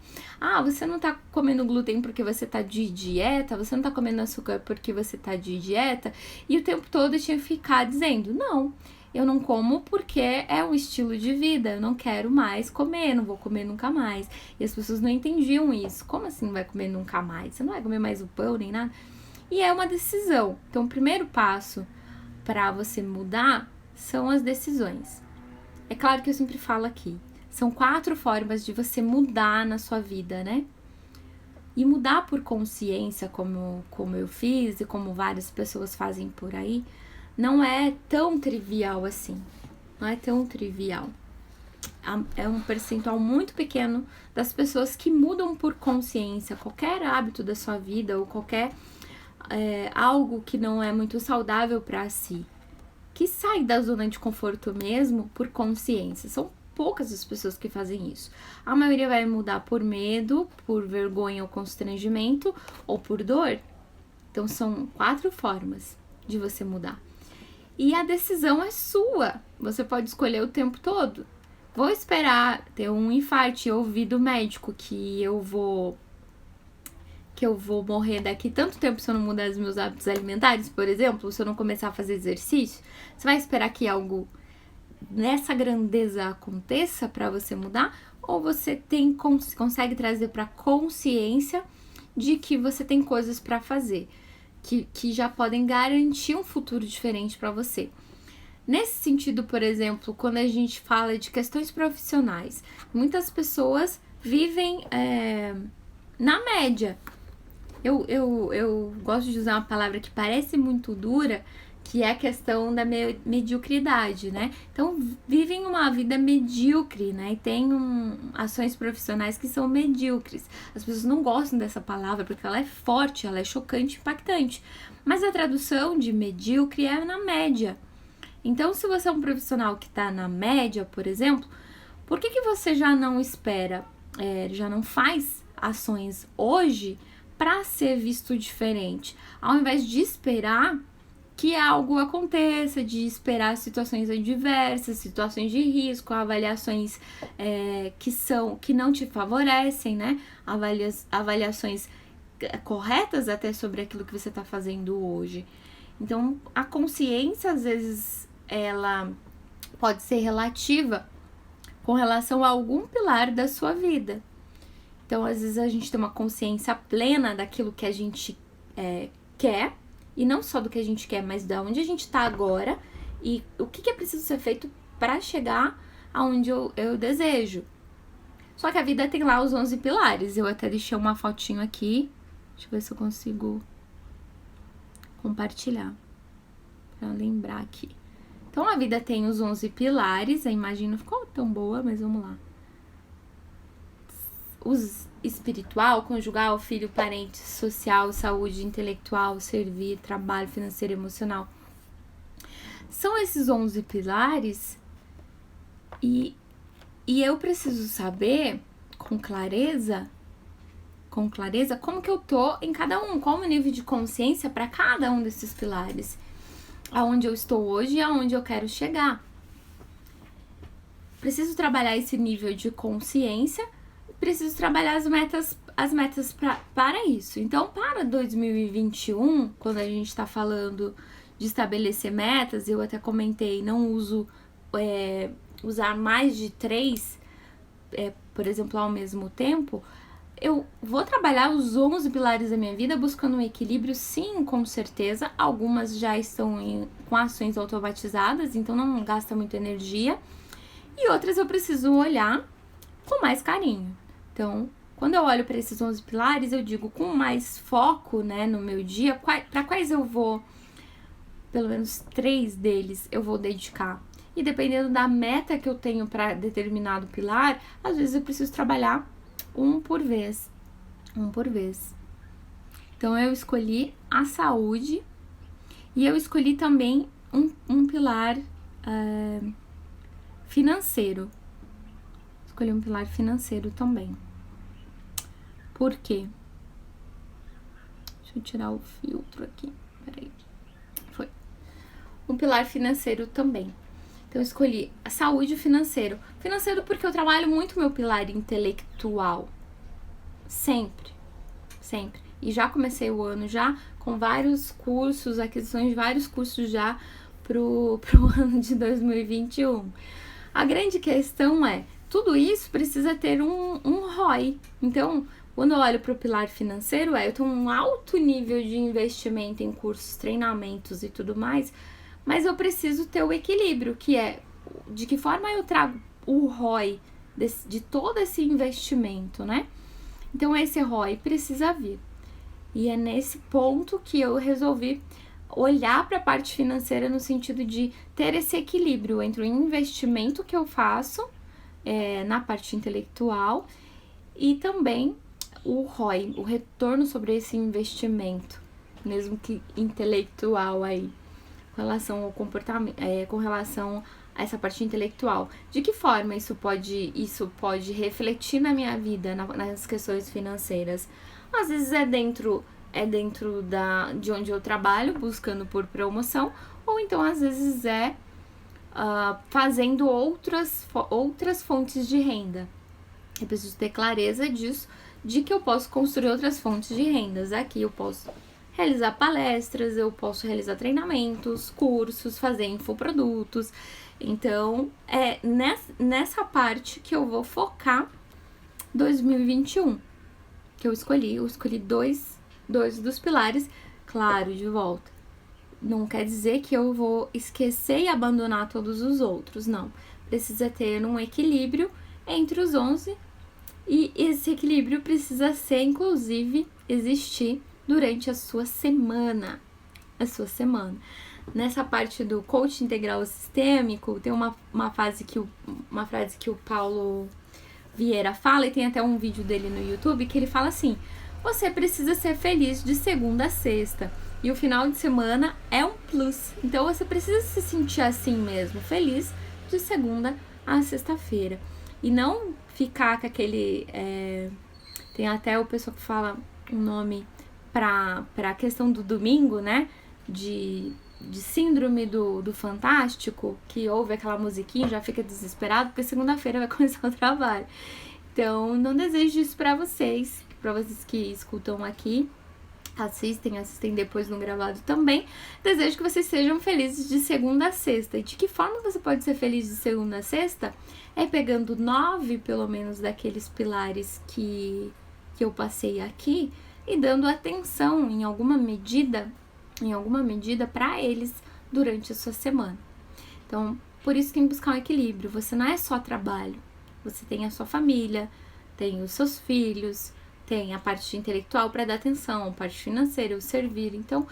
você não tá comendo glúten porque você tá de dieta, você não tá comendo açúcar porque você tá de dieta. E o tempo todo eu tinha que ficar dizendo: não, eu não como porque é um estilo de vida, eu não quero mais comer, não vou comer nunca mais. E as pessoas não entendiam isso. Como assim não vai comer nunca mais? Você não vai comer mais o pão nem nada? E é uma decisão. Então, o primeiro passo para você mudar são as decisões. É claro que eu sempre falo aqui, são 4 formas de você mudar na sua vida, né? E mudar por consciência, como eu fiz e como várias pessoas fazem por aí, não é tão trivial assim. Não é tão trivial. É um percentual muito pequeno das pessoas que mudam por consciência qualquer hábito da sua vida ou qualquer algo que não é muito saudável para si, que sai da zona de conforto mesmo por consciência. São poucas as pessoas que fazem isso. A maioria vai mudar por medo, por vergonha ou constrangimento, ou por dor. Então são 4 formas de você mudar. E a decisão é sua. Você pode escolher o tempo todo. Vou esperar ter um infarto e ouvir do médico que eu vou morrer daqui tanto tempo se eu não mudar os meus hábitos alimentares, por exemplo, se eu não começar a fazer exercício. Você vai esperar que algo nessa grandeza aconteça para você mudar? Ou você consegue trazer para consciência de que você tem coisas para fazer, que já podem garantir um futuro diferente para você? Nesse sentido, por exemplo, quando a gente fala de questões profissionais, muitas pessoas vivem na média. Eu gosto de usar uma palavra que parece muito dura, que é a questão da mediocridade, né? Então, vivem uma vida medíocre, né? E tem ações profissionais que são medíocres. As pessoas não gostam dessa palavra porque ela é forte, ela é chocante, impactante. Mas a tradução de medíocre é na média. Então, se você é um profissional que está na média, por exemplo, por que você já não espera, já não faz ações hoje para ser visto diferente? Ao invés de esperar que algo aconteça, de esperar situações adversas, situações de risco, avaliações que não te favorecem, né? Avaliações corretas até sobre aquilo que você está fazendo hoje. Então, a consciência, às vezes, ela pode ser relativa com relação a algum pilar da sua vida. Então, às vezes, a gente tem uma consciência plena daquilo que a gente quer, e não só do que a gente quer, mas de onde a gente está agora e o que é preciso ser feito para chegar aonde eu desejo. Só que a vida tem lá os 11 pilares. Eu até deixei uma fotinho aqui. Deixa eu ver se eu consigo compartilhar para lembrar aqui. Então, a vida tem os 11 pilares. A imagem não ficou tão boa, mas vamos lá. Os espiritual, conjugal, filho, parente, social, saúde, intelectual, servir, trabalho, financeiro, emocional. São esses 11 pilares e eu preciso saber com clareza como que eu tô em cada um, qual o meu nível de consciência para cada um desses pilares, aonde eu estou hoje e aonde eu quero chegar. Preciso trabalhar esse nível de consciência, preciso trabalhar as metas para isso. Então, para 2021, quando a gente está falando de estabelecer metas, eu até comentei, não uso usar mais de 3, por exemplo, ao mesmo tempo. Eu vou trabalhar os 11 pilares da minha vida buscando um equilíbrio, sim, com certeza. Algumas já estão com ações automatizadas, então não gasta muita energia. E outras eu preciso olhar com mais carinho. Então, quando eu olho para esses 11 pilares, eu digo com mais foco, né, no meu dia, para quais eu vou, pelo menos 3 deles eu vou dedicar. E dependendo da meta que eu tenho para determinado pilar, às vezes eu preciso trabalhar um por vez. Então, eu escolhi a saúde e eu escolhi também um pilar financeiro. Escolhi um pilar financeiro também. Por quê? Deixa eu tirar o filtro aqui. Peraí. Foi. Um pilar financeiro também. Então, eu escolhi a saúde e o financeiro. Financeiro porque eu trabalho muito meu pilar intelectual. Sempre. E já comecei o ano já com vários cursos, aquisições de vários cursos já pro ano de 2021. A grande questão é, tudo isso precisa ter um ROI. Então, quando eu olho para o pilar financeiro, eu tenho um alto nível de investimento em cursos, treinamentos e tudo mais, mas eu preciso ter o equilíbrio, que é de que forma eu trago o ROI de todo esse investimento, né? Então, esse ROI precisa vir. E é nesse ponto que eu resolvi olhar para a parte financeira no sentido de ter esse equilíbrio entre o investimento que eu faço na parte intelectual e também o ROI, o retorno sobre esse investimento, mesmo que intelectual aí, com relação ao comportamento, com relação a essa parte intelectual. De que forma isso pode refletir na minha vida, nas questões financeiras? Às vezes é dentro de onde eu trabalho, buscando por promoção, ou então às vezes fazendo outras fontes de renda. Eu preciso ter clareza disso, de que eu posso construir outras fontes de rendas. Aqui eu posso realizar palestras, eu posso realizar treinamentos, cursos, fazer infoprodutos. Então, é nessa parte que eu vou focar 2021, que eu escolhi dois dos pilares, claro, de volta. Não quer dizer que eu vou esquecer e abandonar todos os outros, não. Precisa ter um equilíbrio entre os 11 e esse equilíbrio precisa ser, inclusive, existir durante a sua semana. nessa parte do coach integral sistêmico, tem uma frase que o Paulo Vieira fala, e tem até um vídeo dele no YouTube, que ele fala assim: você precisa ser feliz de segunda a sexta, e o final de semana é um plus. Então você precisa se sentir assim mesmo, feliz de segunda a sexta-feira. E não ficar com aquele... tem até o pessoal que fala um nome pra questão do domingo, né? De síndrome do Fantástico, que ouve aquela musiquinha e já fica desesperado, porque segunda-feira vai começar o trabalho. Então, não desejo isso pra vocês que escutam aqui, assistem depois no gravado também. Desejo que vocês sejam felizes de segunda a sexta. E de que forma você pode ser feliz de segunda a sexta? É pegando 9, pelo menos, daqueles pilares que eu passei aqui e dando atenção em alguma medida para eles durante a sua semana. Então, por isso tem que buscar um equilíbrio. Você não é só trabalho, você tem a sua família, tem os seus filhos, tem a parte intelectual para dar atenção, a parte financeira, o servir. Então,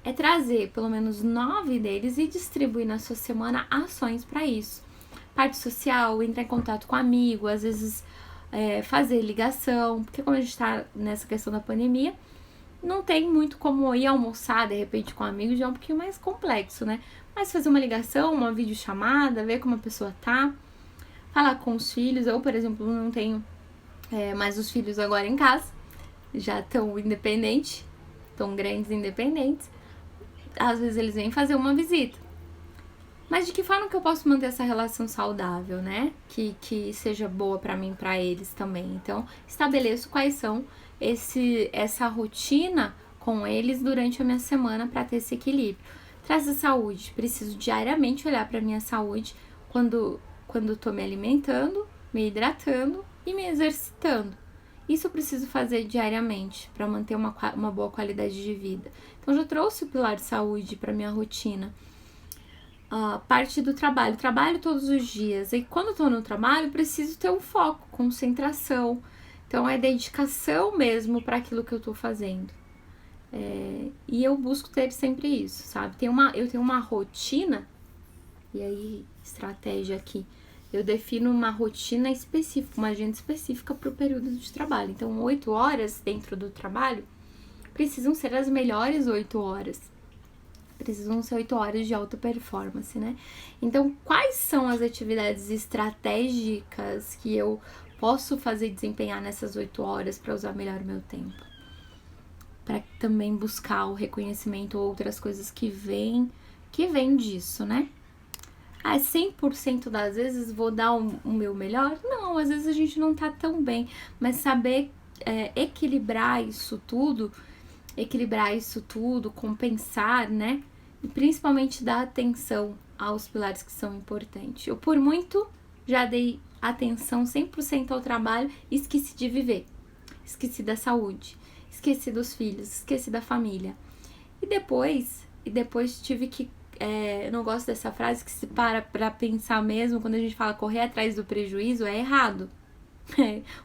é trazer pelo menos 9 deles e distribuir na sua semana ações para isso. Parte social, entrar em contato com amigo, às vezes fazer ligação, porque como a gente está nessa questão da pandemia, não tem muito como ir almoçar de repente com amigos, já é um pouquinho mais complexo, né? Mas fazer uma ligação, uma videochamada, ver como a pessoa tá, falar com os filhos. Eu, por exemplo, não tenho mais os filhos agora em casa, já estão independentes, estão grandes e independentes. Às vezes eles vêm fazer uma visita. Mas de que forma que eu posso manter essa relação saudável, né? Que seja boa pra mim e pra eles também. Então, estabeleço quais são essa rotina com eles durante a minha semana para ter esse equilíbrio. Traz a saúde. Preciso diariamente olhar pra minha saúde quando tô me alimentando, me hidratando e me exercitando. Isso eu preciso fazer diariamente para manter uma boa qualidade de vida. Então, já trouxe o pilar de saúde para minha rotina. Parte do trabalho todos os dias. E quando eu tô no trabalho, preciso ter um foco, concentração. Então, é dedicação mesmo para aquilo que eu tô fazendo. E eu busco ter sempre isso, sabe? Eu tenho uma rotina, e aí, estratégia aqui. Eu defino uma rotina específica, uma agenda específica para o período de trabalho. Então, 8 horas dentro do trabalho precisam ser as melhores 8 horas. Precisam ser 8 horas de alta performance, né? Então, quais são as atividades estratégicas que eu posso fazer desempenhar nessas 8 horas para usar melhor o meu tempo? Para também buscar o reconhecimento ou outras coisas que vêm disso, né? 100% das vezes vou dar o meu melhor? Não, às vezes a gente não tá tão bem, mas saber equilibrar isso tudo, compensar, né? E principalmente dar atenção aos pilares que são importantes. Eu, por muito, já dei atenção 100% ao trabalho e esqueci de viver. Esqueci da saúde, esqueci dos filhos, esqueci da família. E depois tive que... eu não gosto dessa frase, que se para pra pensar mesmo, quando a gente fala correr atrás do prejuízo, é errado.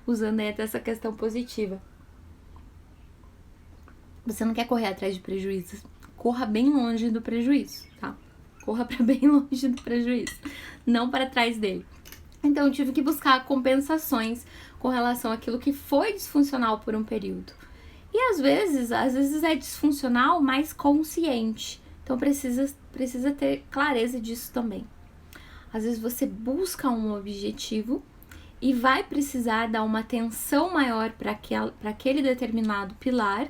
Usando aí até essa questão positiva. Você não quer correr atrás de prejuízos, corra bem longe do prejuízo, tá? Corra pra bem longe do prejuízo, não para trás dele. Então, eu tive que buscar compensações com relação àquilo que foi disfuncional por um período. E às vezes é disfuncional, mas consciente. Então, precisa ter clareza disso também. Às vezes você busca um objetivo e vai precisar dar uma atenção maior para aquele determinado pilar,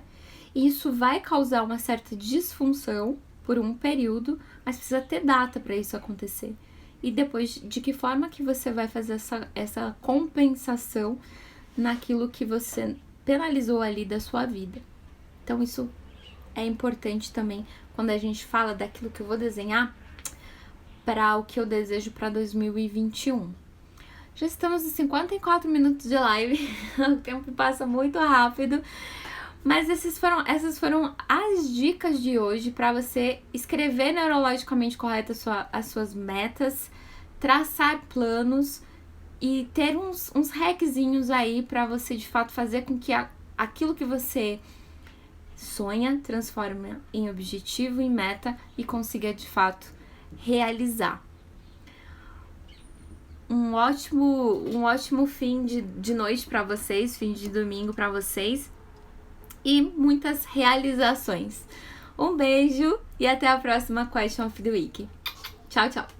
e isso vai causar uma certa disfunção por um período, mas precisa ter data para isso acontecer. E depois, de que forma que você vai fazer essa compensação naquilo que você penalizou ali da sua vida. Então, isso é importante também quando a gente fala daquilo que eu vou desenhar para o que eu desejo para 2021. Já estamos em 54 minutos de live, o tempo passa muito rápido, mas essas foram as dicas de hoje para você escrever neurologicamente correto as suas metas, traçar planos e ter uns hackzinhos aí para você de fato fazer com que aquilo que você Sonha, transforma em objetivo, em meta e consiga de fato realizar. Um ótimo fim de noite para vocês, fim de domingo para vocês e muitas realizações. Um beijo e até a próxima Question of the Week. Tchau, tchau!